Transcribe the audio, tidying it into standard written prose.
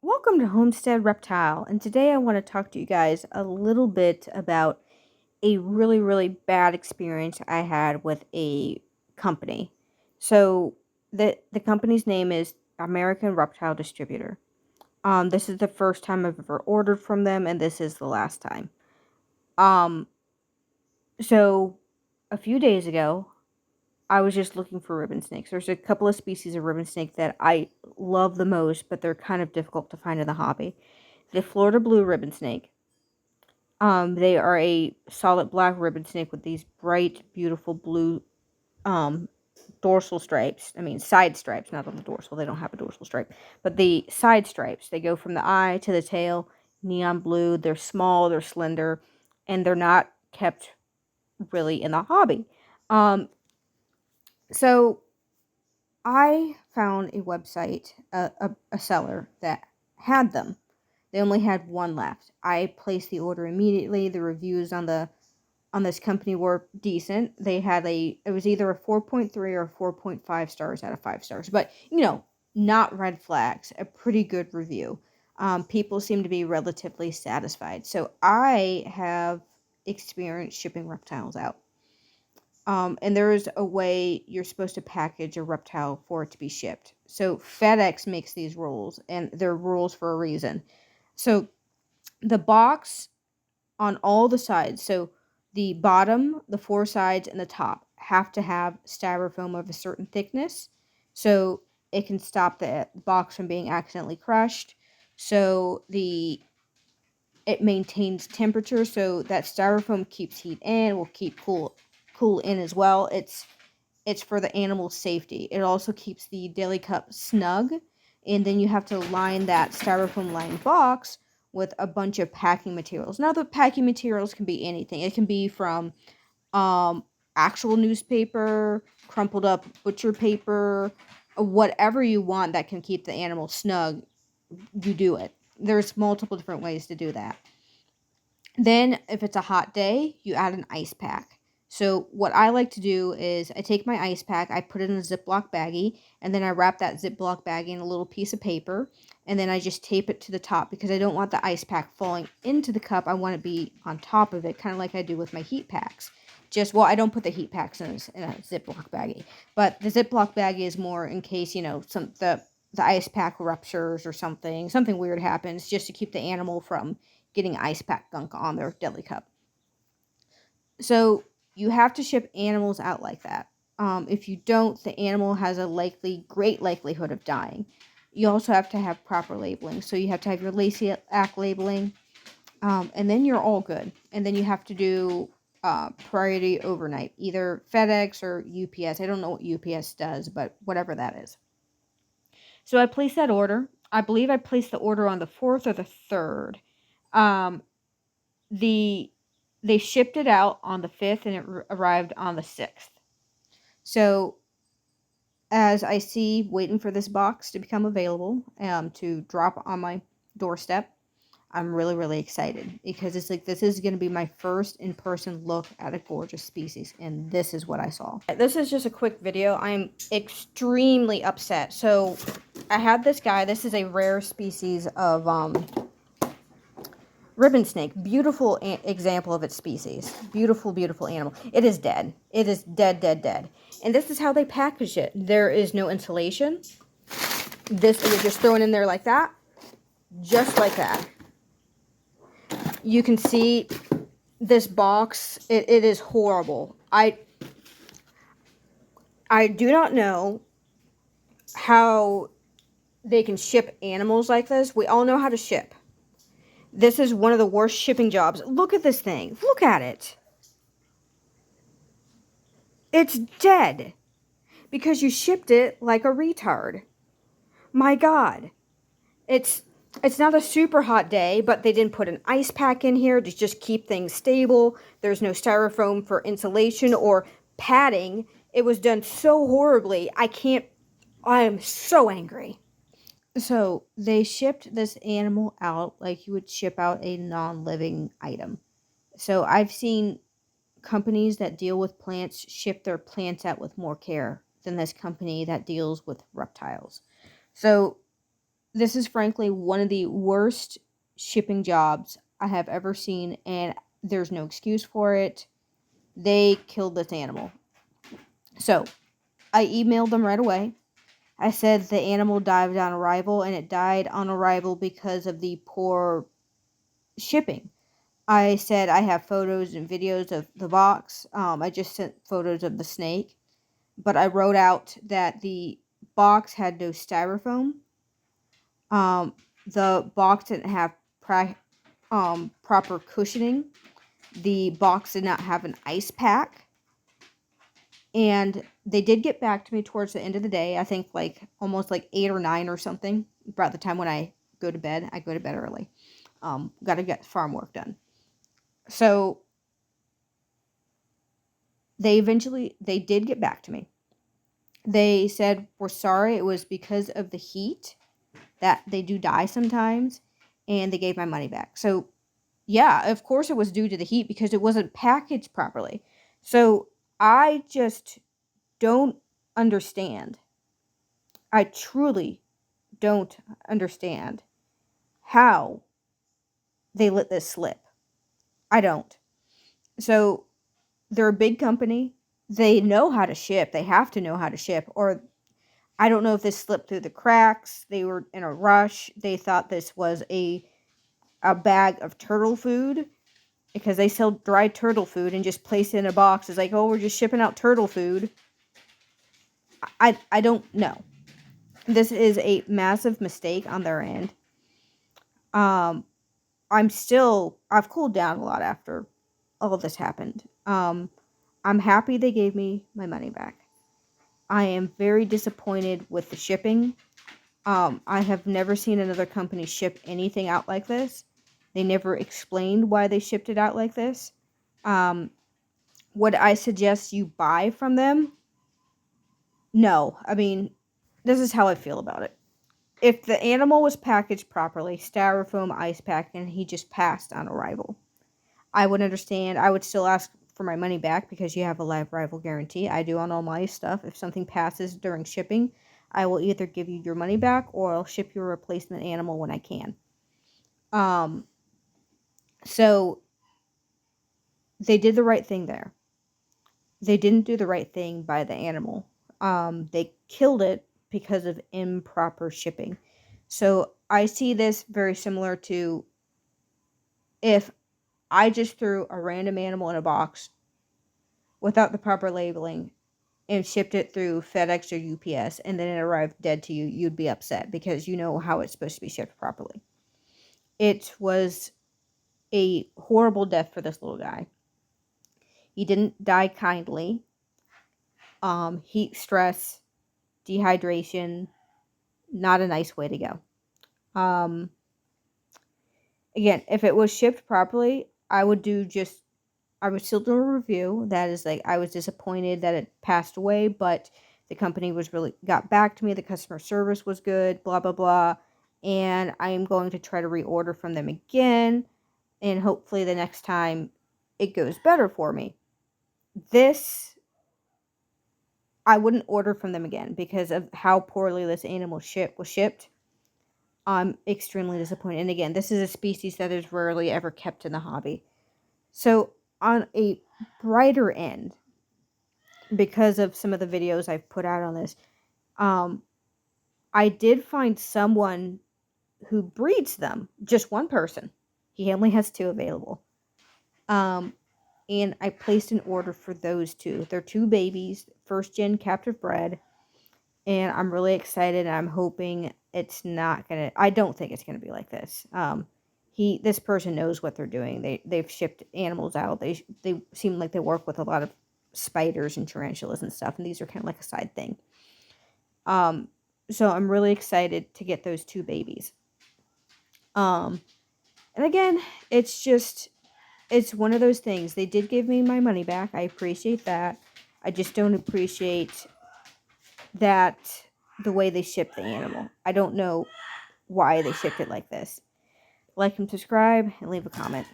Welcome to Homestead Reptile, and today I want to talk to you guys a little bit about a really bad experience I had with a company. So the company's name is American Reptile Distributor. This is the first time I've ever ordered from them, and this is the last time. Um, so a few days ago, I was just looking for ribbon snakes. There's a couple of species of ribbon snake that I love the most, but they're kind of difficult to find in the hobby. The Florida blue ribbon snake. They are a solid black ribbon snake with these bright, beautiful blue um, dorsal stripes. I mean, side stripes, not on the dorsal. They don't have a dorsal stripe. But the side stripes, they go from the eye to the tail, neon blue. They're small, they're slender, and they're not kept really in the hobby. Um, so I found a website, a seller that had them. They only had one left. I placed the order immediately. The reviews on this company were decent. They had it was either a 4.3 or a 4.5 stars out of 5 stars. But, not red flags. A pretty good review. People seem to be relatively satisfied. So I have experience shipping reptiles out. And there is a way you're supposed to package a reptile for it to be shipped. So FedEx makes these rules, and they're rules for a reason. So the box on all the sides, so the bottom, the four sides, and the top have to have styrofoam of a certain thickness, so it can stop the box from being accidentally crushed. So it maintains temperature, so that styrofoam keeps heat in, will keep cool in as well. It's for the animal's safety. It also keeps the deli cup snug, and then you have to line that styrofoam lined box with a bunch of packing materials. Now, the packing materials can be anything. It can be from actual newspaper, crumpled up butcher paper, whatever you want that can keep the animal snug, you do it. There's multiple different ways to do that. Then, if it's a hot day, you add an ice pack. So, what I like to do is I take my ice pack, I put it in a Ziploc baggie, and then I wrap that Ziploc baggie in a little piece of paper, and then I just tape it to the top because I don't want the ice pack falling into the cup. I want it to be on top of it, kind of like I do with my heat packs. I don't put the heat packs in a Ziploc baggie, but the Ziploc baggie is more in case, the ice pack ruptures or something weird happens, just to keep the animal from getting ice pack gunk on their deli cup. So you have to ship animals out like that. If you don't, the animal has a great likelihood of dying. You also have to have proper labeling. So you have to have your LACIAC labeling, and then you're all good. And then you have to do priority overnight, either FedEx or UPS. I don't know what UPS does, but whatever that is. So I placed that order. I believe I placed the order on the 4th or the 3rd. Um, the They shipped it out on the 5th, and it arrived on the 6th. So as I see waiting for this box to become available, to drop on my doorstep, I'm really excited because it's like this is going to be my first in-person look at a gorgeous species, and this is what I saw. This is just a quick video. I'm extremely upset. So I had this guy. This is a rare species of ribbon snake. Beautiful example of its species. Beautiful animal. It is dead. It is dead. And this is how they package it. There is no insulation. This is just thrown in there like that. Just like that. You can see this box. It is horrible. I do not know how they can ship animals like this. We all know how to ship. This is one of the worst shipping jobs. Look at this thing. Look at it. It's dead. Because you shipped it like a retard. My God. It's not a super hot day, but they didn't put an ice pack in here to just keep things stable. There's no styrofoam for insulation or padding. It was done so horribly. I am so angry. So they shipped this animal out like you would ship out a non-living item. So I've seen companies that deal with plants ship their plants out with more care than this company that deals with reptiles. So This is frankly one of the worst shipping jobs I have ever seen, and there's no excuse for it. They killed this animal. So I emailed them right away. I said the animal died on arrival, and it died on arrival because of the poor shipping. I said I have photos and videos of the box. I just sent photos of the snake, but I wrote out that the box had no styrofoam. Um, the box didn't have proper cushioning. The box did not have an ice pack. And they did get back to me towards the end of the day. I think like almost like 8 or 9 or something. About the time when I go to bed. I go to bed early. Got to get farm work done. So they did get back to me. They said, we're sorry, it was because of the heat that they do die sometimes, and they gave my money back. So yeah, of course it was due to the heat because it wasn't packaged properly. So I just don't understand. I truly don't understand how they let this slip. I don't. So they're a big company. They know how to ship. They have to know how to ship. Or I don't know if this slipped through the cracks. They were in a rush. They thought this was a bag of turtle food because they sell dry turtle food and just place it in a box. It's like, oh, we're just shipping out turtle food. I don't know. This is a massive mistake on their end. I've cooled down a lot after all of this happened. I'm happy they gave me my money back. I am very disappointed with the shipping. I have never seen another company ship anything out like this. They never explained why they shipped it out like this. Would I suggest you buy from them? No. I mean, this is how I feel about it. If the animal was packaged properly, styrofoam ice pack, and he just passed on arrival, I would understand. I would still ask for my money back because you have a live arrival guarantee. I do on all my stuff. If something passes during shipping, I will either give you your money back or I'll ship you a replacement animal when I can. So they did the right thing there. They didn't do the right thing by the animal. They killed it because of improper shipping. So I see this very similar to if I just threw a random animal in a box without the proper labeling and shipped it through FedEx or UPS and then it arrived dead to you, you'd be upset because you know how it's supposed to be shipped properly. It was a horrible death for this little guy. He didn't die kindly. Heat stress, dehydration, not a nice way to go. Again, if it was shipped properly, I would still do a review. That is like, I was disappointed that it passed away, but the company got back to me. The customer service was good, blah, blah, blah. And I am going to try to reorder from them again. And hopefully the next time it goes better for me. This, I wouldn't order from them again because of how poorly this animal was shipped. I'm extremely disappointed. And again, this is a species that is rarely ever kept in the hobby. So on a brighter end, because of some of the videos I've put out on this, I did find someone who breeds them. Just one person. He only has 2 available. And I placed an order for those 2. They're 2 babies, first gen captive bred. And I'm really excited. I'm hoping it's not gonna. I don't think it's gonna be like this. This person knows what they're doing. They've shipped animals out. They seem like they work with a lot of spiders and tarantulas and stuff. And these are kind of like a side thing. So I'm really excited to get those 2 babies. And again, it's one of those things. They did give me my money back. I appreciate that. I just don't appreciate that the way they shipped the animal. I don't know why they shipped it like this. Like and subscribe and leave a comment.